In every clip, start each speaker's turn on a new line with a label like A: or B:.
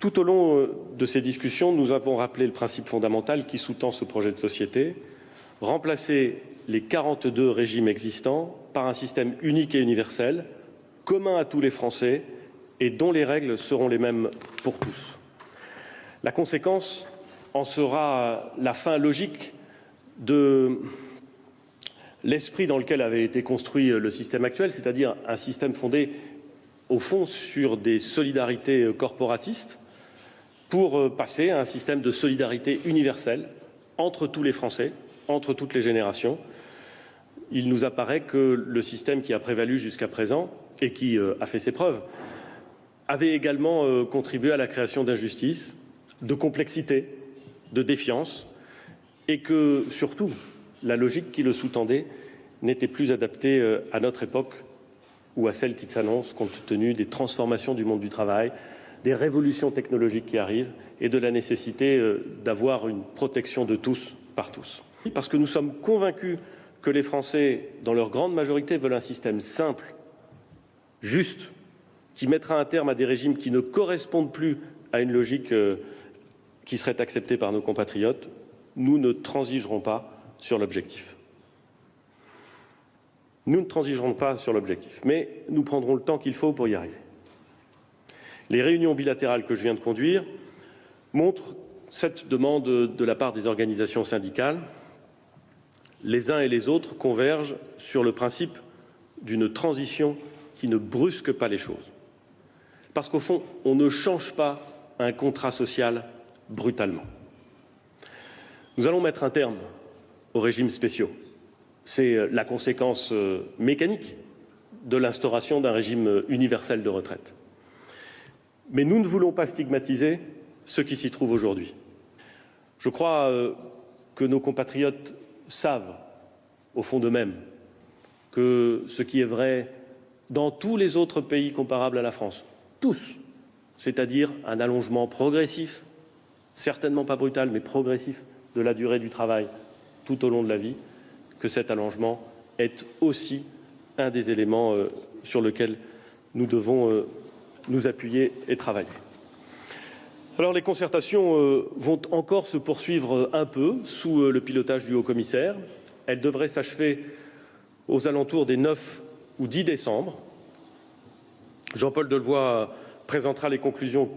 A: Tout au long de ces discussions, nous avons rappelé le principe fondamental qui sous-tend ce projet de société, remplacer les 42 régimes existants par un système unique et universel, commun à tous les Français et dont les règles seront les mêmes pour tous. La conséquence en sera la fin logique de l'esprit dans lequel avait été construit le système actuel, c'est-à-dire un système fondé au fond sur des solidarités corporatistes pour passer à un système de solidarité universelle entre tous les Français, entre toutes les générations. Il nous apparaît que le système qui a prévalu jusqu'à présent et qui a fait ses preuves avait également contribué à la création d'injustices, de complexité, de défiance, et que, surtout, la logique qui le sous-tendait n'était plus adaptée à notre époque ou à celle qui s'annonce compte tenu des transformations du monde du travail, des révolutions technologiques qui arrivent et de la nécessité d'avoir une protection de tous par tous. Parce que nous sommes convaincus que les Français, dans leur grande majorité, veulent un système simple, juste, qui mettra un terme à des régimes qui ne correspondent plus à une logique qui serait acceptée par nos compatriotes. Nous ne transigerons pas sur l'objectif. Nous ne transigerons pas sur l'objectif, mais nous prendrons le temps qu'il faut pour y arriver. Les réunions bilatérales que je viens de conduire montrent cette demande de la part des organisations syndicales. Les uns et les autres convergent sur le principe d'une transition qui ne brusque pas les choses. Parce qu'au fond, on ne change pas un contrat social brutalement. Nous allons mettre un terme aux régimes spéciaux. C'est la conséquence mécanique de l'instauration d'un régime universel de retraite. Mais nous ne voulons pas stigmatiser ceux qui s'y trouvent aujourd'hui. Je crois que nos compatriotes savent, au fond d'eux-mêmes, que ce qui est vrai dans tous les autres pays comparables à la France, tous, c'est-à-dire un allongement progressif, certainement pas brutal, mais progressif, de la durée du travail tout au long de la vie, que cet allongement est aussi un des éléments sur lesquels nous devons nous appuyer et travailler. Alors les concertations vont encore se poursuivre un peu sous le pilotage du haut-commissaire. Elles devraient s'achever aux alentours des 9 ou 10 décembre. Jean-Paul Delevoye présentera les conclusions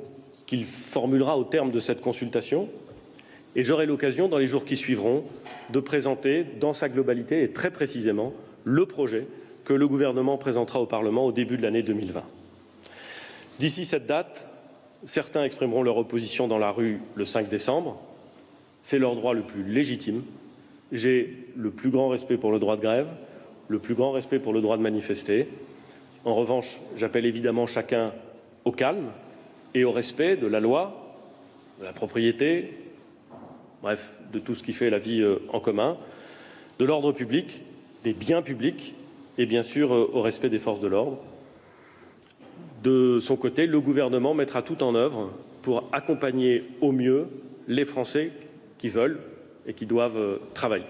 A: qu'il formulera au terme de cette consultation. Et j'aurai l'occasion, dans les jours qui suivront, de présenter dans sa globalité et très précisément le projet que le gouvernement présentera au Parlement au début de l'année 2020. D'ici cette date, certains exprimeront leur opposition dans la rue le 5 décembre. C'est leur droit le plus légitime. J'ai le plus grand respect pour le droit de grève, le plus grand respect pour le droit de manifester. En revanche, j'appelle évidemment chacun au calme et au respect de la loi, de la propriété, bref, de tout ce qui fait la vie en commun, de l'ordre public, des biens publics et bien sûr au respect des forces de l'ordre. De son côté, le gouvernement mettra tout en œuvre pour accompagner au mieux les Français qui veulent et qui doivent travailler.